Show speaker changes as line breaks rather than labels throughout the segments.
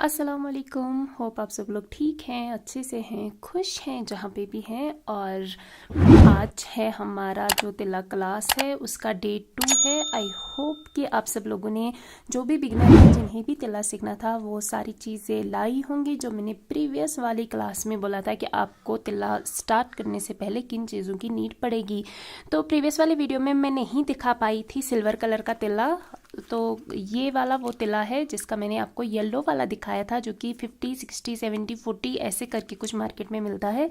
अस्सलाम वालेकुम। होप आप सब लोग ठीक हैं, अच्छे से हैं, खुश हैं जहाँ पे भी हैं। और आज है हमारा जो तिला क्लास है उसका डे 2 है। आई होप कि आप सब लोगों ने जो भी बिगनर है जिन्हें भी तिला सीखना था वो सारी चीज़ें लाई होंगी जो मैंने प्रीवियस वाली क्लास में बोला था कि आपको तिला स्टार्ट करने से पहले किन चीज़ों की नीड पड़ेगी। तो प्रीवियस वाली वीडियो में मैं नहीं दिखा पाई थी सिल्वर कलर का तिला, तो ये वाला वो तिला है जिसका मैंने आपको येलो वाला दिखाया था जो कि 50, 60, 70, 40 ऐसे करके कुछ मार्केट में मिलता है।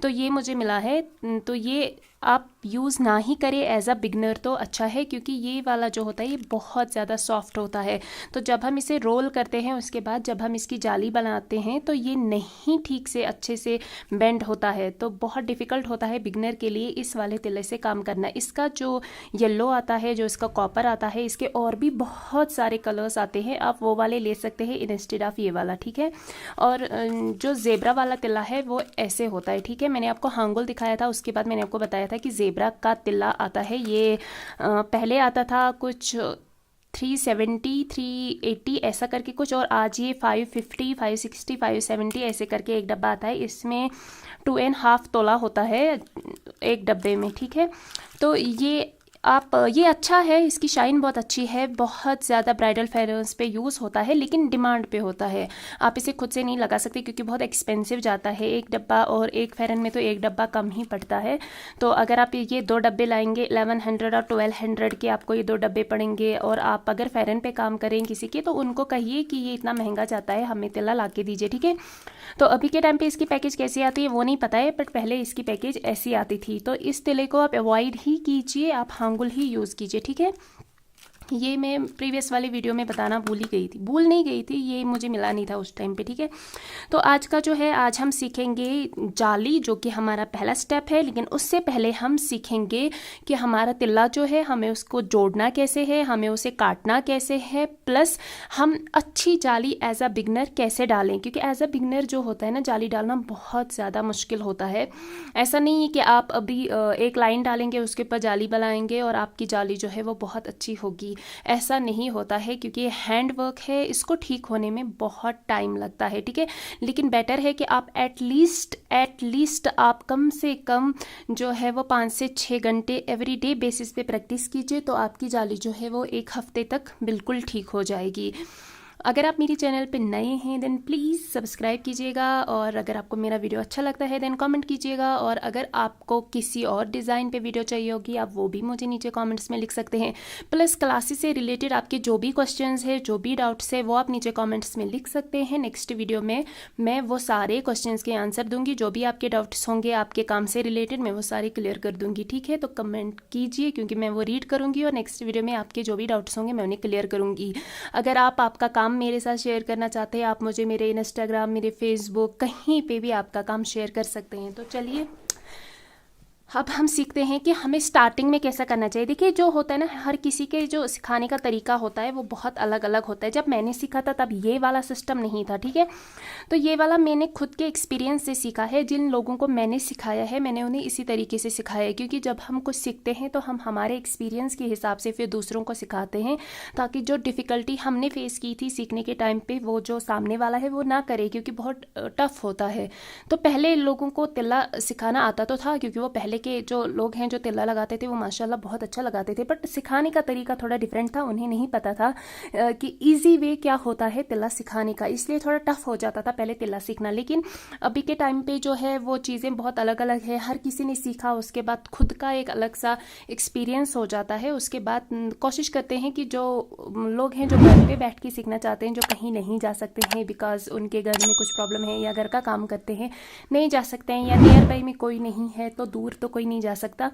तो ये मुझे मिला है, तो ये आप यूज़ ना ही करें एज अ बिगनर तो अच्छा है, क्योंकि ये वाला जो होता है ये बहुत ज़्यादा सॉफ्ट होता है। तो जब हम इसे रोल करते हैं उसके बाद जब हम इसकी जाली बनाते हैं तो ये नहीं ठीक से अच्छे से बेंड होता है, तो बहुत डिफ़िकल्ट होता है बिगनर के लिए इस वाले तिले से काम करना। इसका जो येलो आता है, जो इसका कॉपर आता है, इसके और भी बहुत सारे कलर्स आते हैं, आप वो वाले ले सकते हैं इंस्टेड ऑफ ये वाला, ठीक है। और जो ज़ेब्रा वाला तिला है वो ऐसे होता है, ठीक है। मैंने आपको हांगुल दिखाया था, उसके बाद मैंने आपको बताया था कि ज़ेब्रा का तिला आता है। ये पहले आता था कुछ 370, 380 ऐसा करके कुछ, और आज ये 550, 560, 570 ऐसे करके एक डब्बा आता है। इसमें 2.5 तोला होता है एक डब्बे में, ठीक है। तो ये अच्छा है, इसकी शाइन बहुत अच्छी है, बहुत ज़्यादा ब्राइडल फेयर्स पे यूज़ होता है, लेकिन डिमांड पे होता है। आप इसे खुद से नहीं लगा सकते क्योंकि बहुत एक्सपेंसिव जाता है एक डब्बा, और एक फेरन में तो एक डब्बा कम ही पड़ता है। तो अगर आप ये 2 डब्बे लाएंगे 1100 और 1200 के आपको ये 2 डब्बे पड़ेंगे, और आप अगर फेरन पे काम करें किसी के तो उनको कहिए कि ये इतना महंगा जाता है, हमें तिला ला के दीजिए, ठीक है। तो अभी के टाइम पे इसकी पैकेज कैसी आती है वो नहीं पता है, बट पहले इसकी पैकेज ऐसी आती थी। तो इस तिले को आप अवॉइड ही कीजिए, आप हांगुल ही यूज़ कीजिए, ठीक है। ये मैं प्रीवियस वाली वीडियो में बताना भूल नहीं गई थी, ये मुझे मिला नहीं था उस टाइम पे, ठीक है। तो आज का जो है, आज हम सीखेंगे जाली, जो कि हमारा पहला स्टेप है। लेकिन उससे पहले हम सीखेंगे कि हमारा तिल्ला जो है हमें उसको जोड़ना कैसे है, हमें उसे काटना कैसे है, प्लस हम अच्छी जाली एज अ बिगनर कैसे डालें, क्योंकि एज अ बिगनर जो होता है ना, जाली डालना बहुत ज़्यादा मुश्किल होता है। ऐसा नहीं है कि आप अभी एक लाइन डालेंगे उसके ऊपर जाली बनाएंगे और आपकी जाली जो है वो बहुत अच्छी होगी, ऐसा नहीं होता है, क्योंकि ये हैंड वर्क है, इसको ठीक होने में बहुत टाइम लगता है, ठीक है। लेकिन बेटर है कि आप एटलीस्ट आप कम से कम जो है वो 5 से 6 घंटे एवरीडे बेसिस पे प्रैक्टिस कीजिए, तो आपकी जाली जो है वो 1 हफ्ते तक बिल्कुल ठीक हो जाएगी। अगर आप मेरे चैनल पे नए हैं देन प्लीज़ सब्सक्राइब कीजिएगा, और अगर आपको मेरा वीडियो अच्छा लगता है देन कमेंट कीजिएगा, और अगर आपको किसी और डिज़ाइन पे वीडियो चाहिए होगी आप वो भी मुझे नीचे कमेंट्स में लिख सकते हैं। प्लस क्लासेस से रिलेटेड आपके जो भी क्वेश्चंस है, जो भी डाउट्स है, वो आप नीचे कमेंट्स में लिख सकते हैं। नेक्स्ट वीडियो में मैं वो सारे क्वेश्चंस के आंसर दूंगी, जो भी आपके डाउट्स होंगे आपके काम से रिलेटेड मैं वो सारे क्लियर कर दूंगी, ठीक है। तो कमेंट कीजिए क्योंकि मैं वो रीड करूँगी, और नेक्स्ट वीडियो में आपके जो भी डाउट्स होंगे मैं उन्हें क्लियर करूँगी। अगर आप आपका काम मेरे साथ शेयर करना चाहते हैं, आप मुझे मेरे इंस्टाग्राम, मेरे फेसबुक, कहीं पे भी आपका काम शेयर कर सकते हैं। तो चलिए अब हम सीखते हैं कि हमें स्टार्टिंग में कैसा करना चाहिए। देखिए जो होता है ना, हर किसी के जो सिखाने का तरीका होता है वो बहुत अलग अलग होता है। जब मैंने सीखा था तब ये वाला सिस्टम नहीं था, ठीक है। तो ये वाला मैंने खुद के एक्सपीरियंस से सीखा है, जिन लोगों को मैंने सिखाया है मैंने उन्हें इसी तरीके से सिखाया है, क्योंकि जब हम कुछ सीखते हैं तो हम हमारे एक्सपीरियंस के हिसाब से फिर दूसरों को सिखाते हैं, ताकि जो डिफ़िकल्टी हमने फेस की थी सीखने के टाइम पे वो जो सामने वाला है वो ना करे, क्योंकि बहुत टफ होता है। तो पहले लोगों को तिल्ला सिखाना आता तो था, क्योंकि वो पहले के जो लोग हैं जो तिल्ला लगाते थे वो माशाल्लाह बहुत अच्छा लगाते थे, बट सिखाने का तरीका थोड़ा डिफरेंट था, उन्हें नहीं पता था कि इजी वे क्या होता है तिल्ला सिखाने का, इसलिए थोड़ा टफ हो जाता था पहले तिल्ला सीखना। लेकिन अभी के टाइम पे जो है वो चीज़ें बहुत अलग अलग है, हर किसी ने सीखा, उसके बाद खुद का एक अलग सा एक्सपीरियंस हो जाता है। उसके बाद कोशिश करते हैं कि जो लोग हैं जो घर पे बैठ के सीखना चाहते हैं, जो कहीं नहीं जा सकते हैं बिकॉज उनके घर में कुछ प्रॉब्लम है, या घर का काम करते हैं नहीं जा सकते हैं, या नियर बाई में कोई नहीं है, तो दूर तो कोई नहीं जा सकता,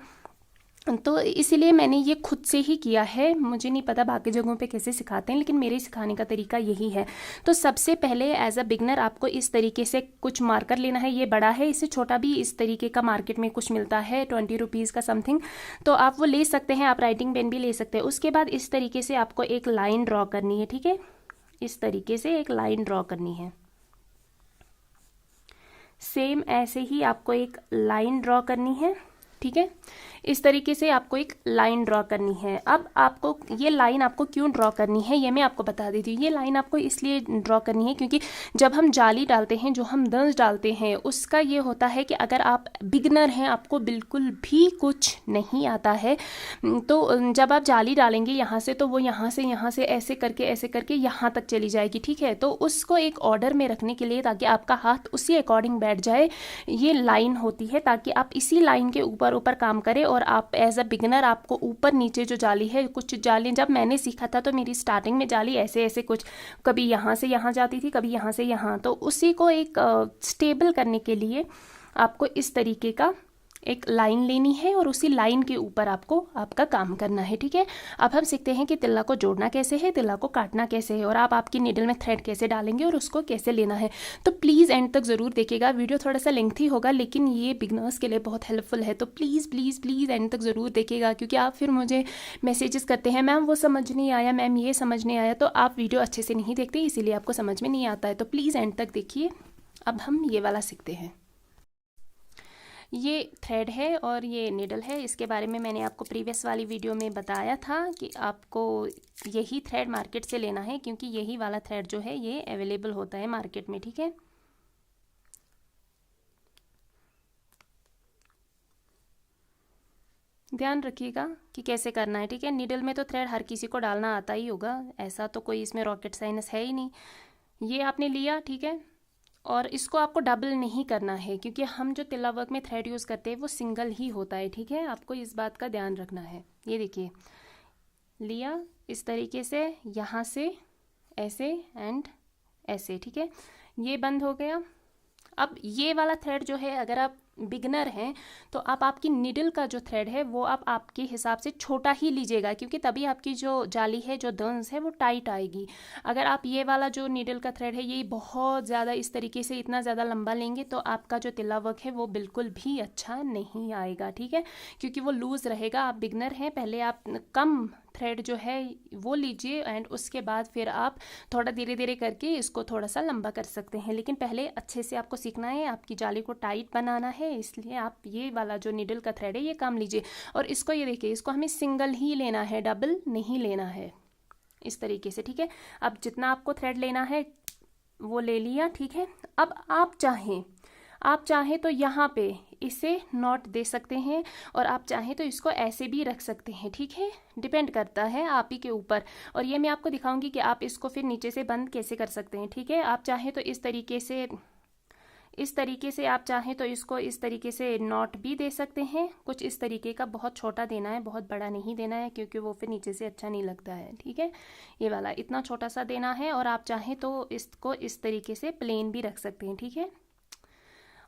तो इसीलिए मैंने ये खुद से ही किया है। मुझे नहीं पता बाकी जगहों पे कैसे सिखाते हैं, लेकिन मेरे सिखाने का तरीका यही है। तो सबसे पहले एज अ बिगनर आपको इस तरीके से कुछ मार्कर लेना है। ये बड़ा है, इससे छोटा भी इस तरीके का मार्केट में कुछ मिलता है 20 रुपीज़ का समथिंग, तो आप वो ले सकते हैं। आप राइटिंग पेन भी ले सकते हैं। उसके बाद इस तरीके से आपको एक लाइन ड्रॉ करनी है, ठीक है। इस तरीके से एक लाइन ड्रॉ करनी है। सेम ऐसे ही आपको एक लाइन ड्रॉ करनी है। ठीक है। इस तरीके से आपको एक लाइन ड्रॉ करनी है। अब आपको ये लाइन आपको क्यों ड्रॉ करनी है ये मैं आपको बता देती हूँ। ये लाइन आपको इसलिए ड्रॉ करनी है क्योंकि जब हम जाली डालते हैं, जो हम दंस डालते हैं, उसका ये होता है कि अगर आप बिगनर हैं, आपको बिल्कुल भी कुछ नहीं आता है, तो जब आप जाली डालेंगे यहाँ से, तो वो यहाँ से ऐसे करके यहाँ तक चली जाएगी, ठीक है। तो उसको एक ऑर्डर में रखने के लिए, ताकि आपका हाथ उसी अकॉर्डिंग बैठ जाए, ये लाइन होती है, ताकि आप इसी लाइन के ऊपर काम करें। और आप एज अ बिगनर आपको ऊपर नीचे जो जाली है, कुछ जाली जब मैंने सीखा था तो मेरी स्टार्टिंग में जाली ऐसे कुछ कभी यहाँ से यहाँ जाती थी, कभी यहाँ से यहाँ, तो उसी को एक स्टेबल करने के लिए आपको इस तरीके का एक लाइन लेनी है और उसी लाइन के ऊपर आपको आपका काम करना है, ठीक है। अब हम सीखते हैं कि तिल्ला को जोड़ना कैसे है, तिल्ला को काटना कैसे है, और आप आपकी नीडल में थ्रेड कैसे डालेंगे और उसको कैसे लेना है। तो प्लीज़ एंड तक ज़रूर देखिएगा। वीडियो थोड़ा सा लेंथी होगा, लेकिन ये बिगनर्स के लिए बहुत हेल्पफुल है। तो प्लीज़ एंड तक ज़रूर देखिएगा, क्योंकि आप फिर मुझे मैसेजेस करते हैं, मैम वो समझ नहीं आया, मैम ये समझ नहीं आया। तो आप वीडियो अच्छे से नहीं देखते, इसीलिए आपको समझ में नहीं आता है। तो प्लीज़ एंड तक देखिए। अब हम ये वाला सीखते हैं। ये थ्रेड है और ये नीडल है। इसके बारे में मैंने आपको प्रीवियस वाली वीडियो में बताया था कि आपको यही थ्रेड मार्केट से लेना है, क्योंकि यही वाला थ्रेड जो है ये अवेलेबल होता है मार्केट में, ठीक है। ध्यान रखिएगा कि कैसे करना है, ठीक है। नीडल में तो थ्रेड हर किसी को डालना आता ही होगा, ऐसा तो कोई इसमें रॉकेट साइंस है ही नहीं। ये आपने लिया, ठीक है, और इसको आपको डबल नहीं करना है, क्योंकि हम जो तिल्ला वर्क में थ्रेड यूज़ करते हैं वो सिंगल ही होता है, ठीक है। आपको इस बात का ध्यान रखना है। ये देखिए, लिया इस तरीके से, यहाँ से ऐसे एंड ऐसे, ठीक है। ये बंद हो गया। अब ये वाला थ्रेड जो है, अगर आप बिगनर हैं तो आप आपकी निडल का जो थ्रेड है वो आप आपके हिसाब से छोटा ही लीजिएगा, क्योंकि तभी आपकी जो जाली है, जो दंस है, वो टाइट आएगी। अगर आप ये वाला जो निडल का थ्रेड है ये बहुत ज़्यादा इस तरीके से इतना ज़्यादा लंबा लेंगे तो आपका जो तिल्ला वर्क है वो बिल्कुल भी अच्छा नहीं आएगा, ठीक है, क्योंकि वो लूज़ रहेगा। आप बिगनर हैं, पहले आप कम थ्रेड जो है वो लीजिए एंड उसके बाद फिर आप थोड़ा धीरे धीरे करके इसको थोड़ा सा लंबा कर सकते हैं। लेकिन पहले अच्छे से आपको सीखना है, आपकी जाली को टाइट बनाना है, इसलिए आप ये वाला जो नीडल का थ्रेड है ये काम लीजिए। और इसको ये देखिए, इसको हमें सिंगल ही लेना है, डबल नहीं लेना है, इस तरीके से, ठीक है। अब जितना आपको थ्रेड लेना है वो ले लिया, ठीक है। अब आप चाहें तो यहाँ पे इसे नॉट दे सकते हैं और आप चाहें तो इसको ऐसे भी रख सकते हैं, ठीक है, डिपेंड करता है आप ही के ऊपर। और ये मैं आपको दिखाऊंगी कि आप इसको फिर नीचे से बंद कैसे कर सकते हैं, ठीक है। आप चाहें तो इस तरीके से आप चाहें तो इसको इस तरीके से नॉट भी दे सकते हैं, कुछ इस तरीके का। बहुत छोटा देना है, बहुत बड़ा नहीं देना है, क्योंकि वो फिर नीचे से अच्छा नहीं लगता है, ठीक है। ये वाला इतना छोटा सा देना है, और आप चाहें तो इसको इस तरीके से प्लेन भी रख सकते हैं, ठीक है।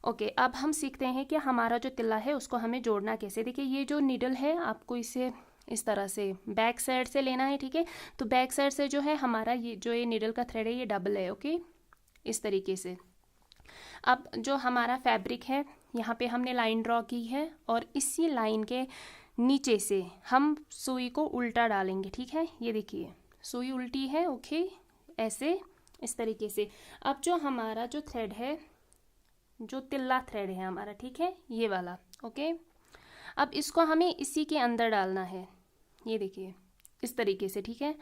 ओके, अब हम सीखते हैं कि हमारा जो तिल्ला है उसको हमें जोड़ना कैसे। देखिए, ये जो नीडल है आपको इसे इस तरह से बैक साइड से लेना है, ठीक है। तो बैक साइड से जो है हमारा ये नीडल का थ्रेड है ये डबल है, ओके, इस तरीके से। अब जो हमारा फैब्रिक है, यहाँ पे हमने लाइन ड्रॉ की है और इसी लाइन के नीचे से हम सुई को उल्टा डालेंगे, ठीक है। ये देखिए, सुई उल्टी है, ओके, ऐसे इस तरीके से। अब जो हमारा जो थ्रेड है, जो तिल्ला थ्रेड है हमारा, ठीक है, ये वाला, ओके। अब इसको हमें इसी के अंदर डालना है, ये देखिए, इस तरीके से, ठीक है।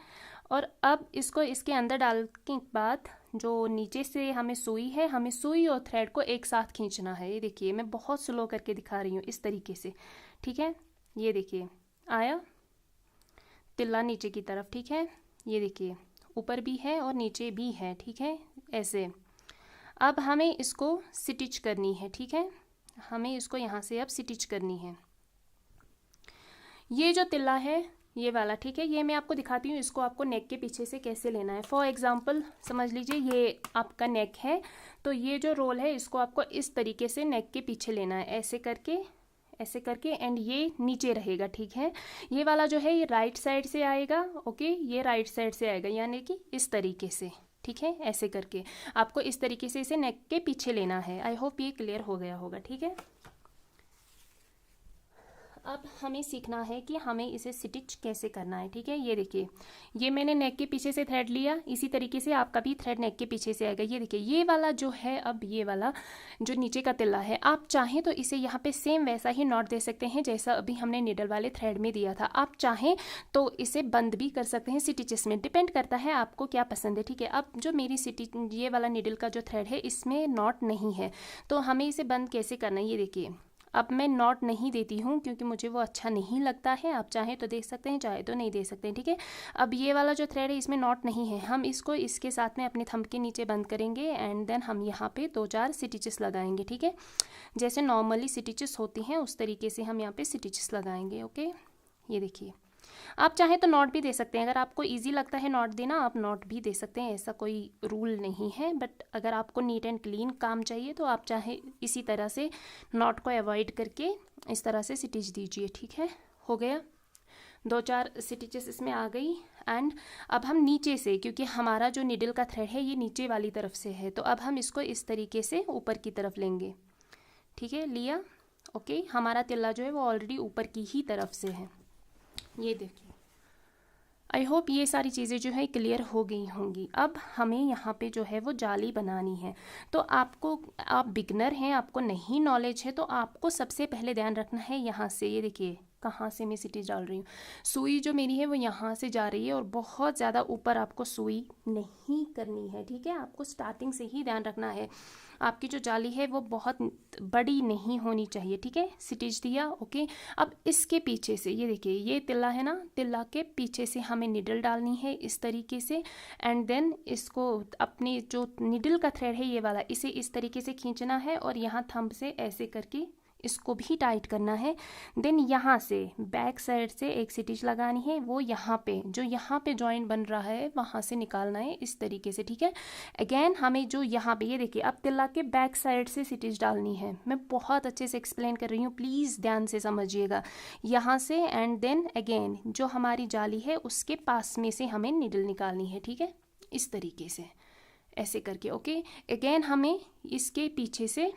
और अब इसको इसके अंदर डालने के बाद जो नीचे से हमें सुई है, हमें सुई और थ्रेड को एक साथ खींचना है। ये देखिए, मैं बहुत स्लो करके दिखा रही हूँ, इस तरीके से, ठीक है। ये देखिए, आया तिल्ला नीचे की तरफ, ठीक है। ये देखिए, ऊपर भी है और नीचे भी है, ठीक है, ऐसे। अब हमें इसको स्टिच करनी है, ठीक है, हमें इसको यहाँ से अब स्टिच करनी है। ये जो तिल्ला है ये वाला, ठीक है, ये मैं आपको दिखाती हूँ इसको आपको नेक के पीछे से कैसे लेना है। फॉर एग्जांपल समझ लीजिए ये आपका नेक है, तो ये जो रोल है इसको आपको इस तरीके से नेक के पीछे लेना है, ऐसे करके एंड ये नीचे रहेगा, ठीक है। ये वाला जो है ये राइट साइड से आएगा, ओके, ये राइट साइड से आएगा, यानी कि इस तरीके से, ठीक है। ऐसे करके आपको इस तरीके से इसे नेक के पीछे लेना है। आई होप ये क्लियर हो गया होगा, ठीक है। अब हमें सीखना है कि हमें इसे स्टिच कैसे करना है। ठीक है, ये देखिए, ये मैंने नेक के पीछे से थ्रेड लिया, इसी तरीके से आपका भी थ्रेड नेक के पीछे से आएगा। ये देखिए, ये वाला जो है, अब ये वाला जो नीचे का तिल्ला है, आप चाहें तो इसे यहाँ पे सेम वैसा ही नॉट दे सकते हैं जैसा अभी हमने निडल वाले थ्रेड में दिया था। आप चाहें तो इसे बंद भी कर सकते हैं स्टिचेस में, डिपेंड करता है आपको क्या पसंद है। ठीक है, अब जो मेरी स्टिच, ये वाला निडल का जो थ्रेड है, इसमें नॉट नहीं है, तो हमें इसे बंद कैसे करना है। ये देखिए, अब मैं नॉट नहीं देती हूँ क्योंकि मुझे वो अच्छा नहीं लगता है। आप चाहें तो दे सकते हैं, चाहे तो नहीं दे सकते हैं। ठीक है, अब ये वाला जो थ्रेड है इसमें नॉट नहीं है, हम इसको इसके साथ में अपने थंब के नीचे बंद करेंगे एंड देन हम यहाँ पे 2-4 स्टिचेस लगाएंगे। ठीक है, जैसे नॉर्मली स्टिचेस होती हैं उस तरीके से हम यहाँ पे स्टिचेस लगाएंगे। ओके, ये देखिए, आप चाहें तो नॉट भी दे सकते हैं, अगर आपको इजी लगता है नॉट देना आप नॉट भी दे सकते हैं, ऐसा कोई रूल नहीं है। बट अगर आपको नीट एंड क्लीन काम चाहिए तो आप चाहे इसी तरह से नॉट को अवॉइड करके इस तरह से स्टिच दीजिए। ठीक है, हो गया, 2-4 स्टिचेस इसमें आ गई। एंड अब हम नीचे से, क्योंकि हमारा जो निडल का थ्रेड है ये नीचे वाली तरफ से है, तो अब हम इसको इस तरीके से ऊपर की तरफ लेंगे। ठीक है, लिया। ओके, हमारा तिल्ला जो है वो ऑलरेडी ऊपर की ही तरफ से है। ये देखिए, आई होप ये सारी चीज़ें जो है क्लियर हो गई होंगी। अब हमें यहाँ पे जो है वो जाली बनानी है, तो आपको, आप बिगनर हैं, आपको नहीं नॉलेज है, तो आपको सबसे पहले ध्यान रखना है यहाँ से। ये देखिए कहाँ से मैं स्टिच डाल रही हूँ, सुई जो मेरी है वो यहाँ से जा रही है और बहुत ज़्यादा ऊपर आपको सुई नहीं करनी है। ठीक है, आपको स्टार्टिंग से ही ध्यान रखना है, आपकी जो जाली है वो बहुत बड़ी नहीं होनी चाहिए। ठीक है, स्टिच दिया। ओके, अब इसके पीछे से, ये देखिए, ये तिल्ला है ना, तिल्ला के पीछे से हमें निडल डालनी है इस तरीके से एंड देन इसको अपने जो निडल का थ्रेड है ये वाला, इसे इस तरीके से खींचना है और यहाँ थंब से ऐसे करके इसको भी टाइट करना है। देन यहाँ से बैक साइड से एक स्टिच लगानी है, वो यहाँ पे जो यहाँ पे जॉइंट बन रहा है वहाँ से निकालना है इस तरीके से। ठीक है, अगेन हमें जो यहाँ पे, ये देखिए, अब तिल्ला के बैक साइड से स्टिच डालनी है। मैं बहुत अच्छे से एक्सप्लेन कर रही हूँ, प्लीज़ ध्यान से समझिएगा। यहाँ से एंड देन अगेन जो हमारी जाली है उसके पास में से हमें निडल निकालनी है। ठीक है, इस तरीके से ऐसे करके। ओके, अगेन हमें इसके पीछे से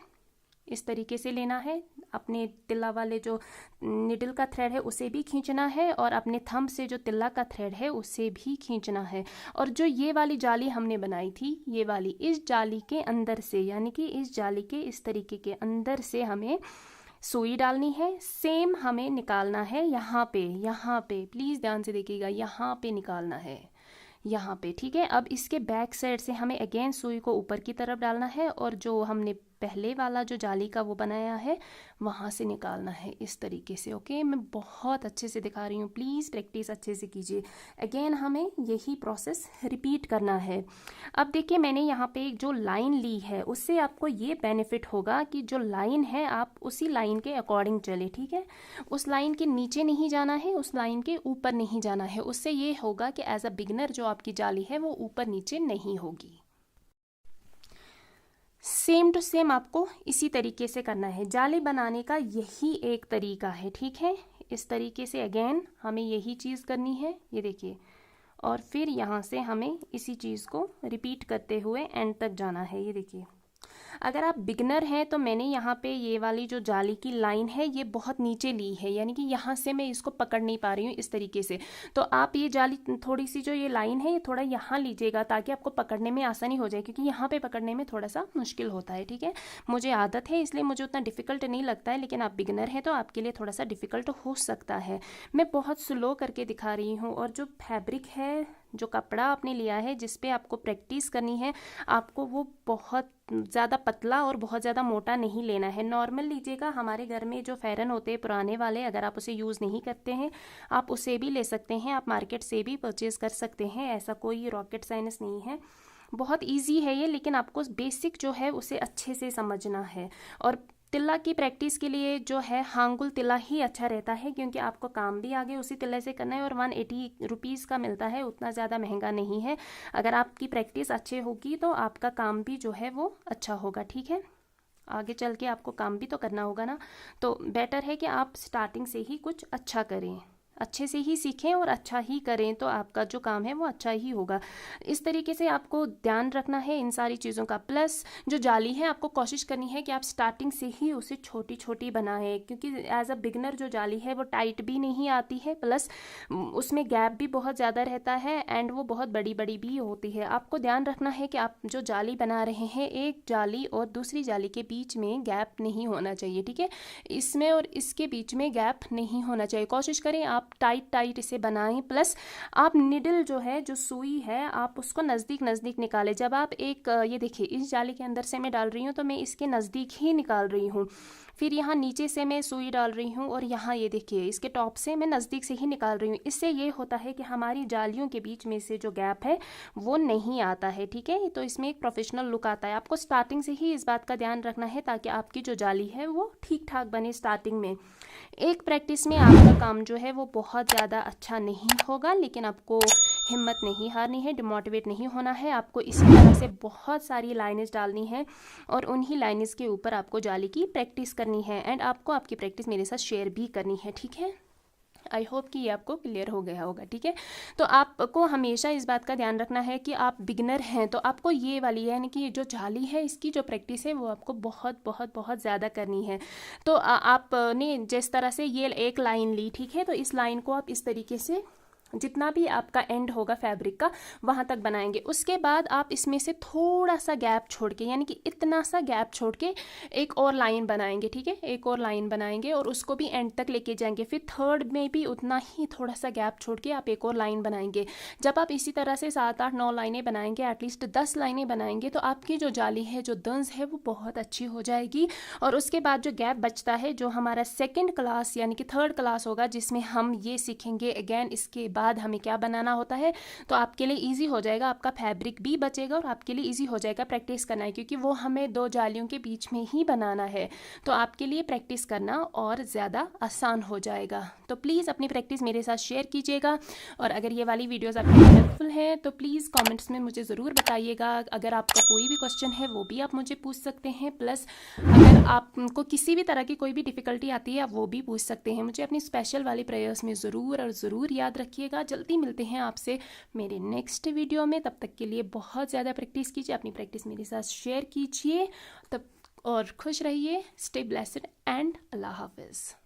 इस तरीके से लेना है, अपने तिल्ला वाले जो निडल का थ्रेड है उसे भी खींचना है और अपने थंब से जो तिल्ला का थ्रेड है उसे भी खींचना है। और जो ये वाली जाली हमने बनाई थी, ये वाली, इस जाली के अंदर से, यानी कि इस जाली के इस तरीके के अंदर से हमें सुई डालनी है। सेम हमें निकालना है यहाँ पे प्लीज़ ध्यान से देखिएगा, यहाँ पे निकालना है, यहाँ पे। ठीक है, अब इसके बैक साइड से हमें अगेन सुई को ऊपर की तरफ डालना है और जो हमने पहले वाला जो जाली का वो बनाया है वहाँ से निकालना है इस तरीके से। ओके, मैं बहुत अच्छे से दिखा रही हूँ, प्लीज़ प्रैक्टिस अच्छे से कीजिए। अगेन हमें यही प्रोसेस रिपीट करना है। अब देखिए, मैंने यहाँ पे एक जो लाइन ली है उससे आपको ये बेनिफिट होगा कि जो लाइन है आप उसी लाइन के अकॉर्डिंग चले। ठीक है, उस लाइन के नीचे नहीं जाना है, उस लाइन के ऊपर नहीं जाना है। उससे ये होगा कि एज अ बिगनर जो आपकी जाली है वो ऊपर नीचे नहीं होगी। सेम टू सेम आपको इसी तरीके से करना है। जाली बनाने का यही एक तरीका है। ठीक है, इस तरीके से अगेन हमें यही चीज़ करनी है, ये देखिए, और फिर यहाँ से हमें इसी चीज़ को रिपीट करते हुए एंड तक जाना है। ये देखिए, अगर आप बिगनर हैं तो मैंने यहाँ पे ये वाली जो जाली की लाइन है ये बहुत नीचे ली है, यानी कि यहाँ से मैं इसको पकड़ नहीं पा रही हूँ इस तरीके से। तो आप ये जाली थोड़ी सी जो ये लाइन है ये थोड़ा यहाँ लीजिएगा ताकि आपको पकड़ने में आसानी हो जाए, क्योंकि यहाँ पे पकड़ने में थोड़ा सा मुश्किल होता है। ठीक है, मुझे आदत है इसलिए मुझे उतना डिफ़िकल्ट नहीं लगता है, लेकिन आप बिगनर हैं तो आपके लिए थोड़ा सा डिफ़िकल्ट हो सकता है। मैं बहुत स्लो करके दिखा रही हूँ, और जो फैब्रिक है, जो कपड़ा आपने लिया है जिस पे आपको प्रैक्टिस करनी है, आपको वो बहुत ज़्यादा पतला और बहुत ज़्यादा मोटा नहीं लेना है, नॉर्मल लीजिएगा। हमारे घर में जो फ़ैरन होते हैं पुराने वाले, अगर आप उसे यूज़ नहीं करते हैं आप उसे भी ले सकते हैं, आप मार्केट से भी परचेज़ कर सकते हैं, ऐसा कोई रॉकेट साइंस नहीं है, बहुत ईजी है ये। लेकिन आपको बेसिक जो है उसे अच्छे से समझना है। और तिल्ला की प्रैक्टिस के लिए जो है हांगुल तिल्ला ही अच्छा रहता है, क्योंकि आपको काम भी आगे उसी तिल्ले से करना है और 180 रुपीज़ का मिलता है, उतना ज़्यादा महंगा नहीं है। अगर आपकी प्रैक्टिस अच्छी होगी तो आपका काम भी जो है वो अच्छा होगा। ठीक है, आगे चल के आपको काम भी तो करना होगा ना, तो बेटर है कि आप स्टार्टिंग से ही कुछ अच्छा करें। अच्छे से ही सीखें और अच्छा ही करें, तो आपका जो काम है वो अच्छा ही होगा। इस तरीके से आपको ध्यान रखना है इन सारी चीज़ों का। प्लस जो जाली है आपको कोशिश करनी है कि आप स्टार्टिंग से ही उसे छोटी छोटी बनाएं, क्योंकि एज अ बिगनर जो जाली है वो टाइट भी नहीं आती है, प्लस उसमें गैप भी बहुत ज़्यादा रहता है एंड वो बहुत बड़ी बड़ी भी होती है। आपको ध्यान रखना है कि आप जो जाली बना रहे हैं, एक जाली और दूसरी जाली के बीच में गैप नहीं होना चाहिए, ठीक है। इसमें और इसके बीच में गैप नहीं होना चाहिए। कोशिश करें आप टाइट टाइट इसे बनाएं। प्लस आप निडल जो है, जो सुई है, आप उसको नज़दीक नज़दीक निकालें। जब आप एक ये देखिए इस जाली के अंदर से मैं डाल रही हूँ तो मैं इसके नज़दीक ही निकाल रही हूँ, फिर यहाँ नीचे से मैं सुई डाल रही हूँ और यहाँ ये देखिए इसके टॉप से मैं नज़दीक से ही निकाल रही हूँ। इससे ये होता है कि हमारी जालियों के बीच में से जो गैप है वो नहीं आता है, ठीक है। तो इसमें एक प्रोफेशनल लुक आता है। आपको स्टार्टिंग से ही इस बात का ध्यान रखना है ताकि आपकी जो जाली है वो ठीक ठाक बने स्टार्टिंग में। एक प्रैक्टिस में आपका काम जो है वो बहुत ज़्यादा अच्छा नहीं होगा, लेकिन आपको हिम्मत नहीं हारनी है, डिमोटिवेट नहीं होना है। आपको इसी तरह से बहुत सारी लाइनें डालनी है और उन्हीं लाइनें के ऊपर आपको जाली की प्रैक्टिस करनी है एंड आपको आपकी प्रैक्टिस मेरे साथ शेयर भी करनी है, ठीक है। आई होप कि ये आपको क्लियर हो गया होगा, ठीक है। तो आपको हमेशा इस बात का ध्यान रखना है कि आप बिगनर हैं तो आपको ये वाली यानी कि जो जाली है इसकी जो प्रैक्टिस है वो आपको बहुत बहुत बहुत ज़्यादा करनी है। तो आपने जिस तरह से ये एक लाइन ली, ठीक है, तो इस लाइन को आप इस तरीके से जितना भी आपका एंड होगा फैब्रिक का वहाँ तक बनाएंगे। उसके बाद आप इसमें से थोड़ा सा गैप छोड़ के, यानी कि इतना सा गैप छोड़ के एक और लाइन बनाएंगे, ठीक है। एक और लाइन बनाएंगे और उसको भी एंड तक लेके जाएंगे। फिर थर्ड में भी उतना ही थोड़ा सा गैप छोड़ के आप एक और लाइन बनाएंगे। जब आप इसी तरह से 7, 8, 9 लाइनें बनाएंगे, एटलीस्ट 10 लाइनें बनाएंगे, तो आपकी जो जाली है, जो दंज है, वो बहुत अच्छी हो जाएगी। और उसके बाद जो गैप बचता है, जो हमारा सेकेंड क्लास यानी कि थर्ड क्लास होगा, जिसमें हम ये सीखेंगे अगेन इसके बाद हमें क्या बनाना होता है, तो आपके लिए इजी हो जाएगा। आपका फैब्रिक भी बचेगा और आपके लिए इजी हो जाएगा प्रैक्टिस करना है, क्योंकि वो हमें 2 जालियों के बीच में ही बनाना है। तो आपके लिए प्रैक्टिस करना और ज़्यादा आसान हो जाएगा। तो प्लीज़ अपनी प्रैक्टिस मेरे साथ शेयर कीजिएगा और अगर ये वाली वीडियोज़ आपके लिए हेल्पफुल हैं तो प्लीज़ कॉमेंट्स में मुझे ज़रूर बताइएगा। अगर आपका कोई भी क्वेश्चन है वो भी आप मुझे पूछ सकते हैं। प्लस अगर आपको किसी भी तरह की कोई भी डिफ़िकल्टी आती है आप वो भी पूछ सकते हैं। मुझे अपनी स्पेशल वाली प्रेयर्स में ज़रूर और ज़रूर याद रखिएगा। जल्दी मिलते हैं आपसे मेरे नेक्स्ट वीडियो में। तब तक के लिए बहुत ज़्यादा प्रैक्टिस कीजिए, अपनी प्रैक्टिस मेरे साथ शेयर कीजिए। तब और खुश रहिए। स्टे ब्लेस्ड एंड अल्लाह हाफिज़।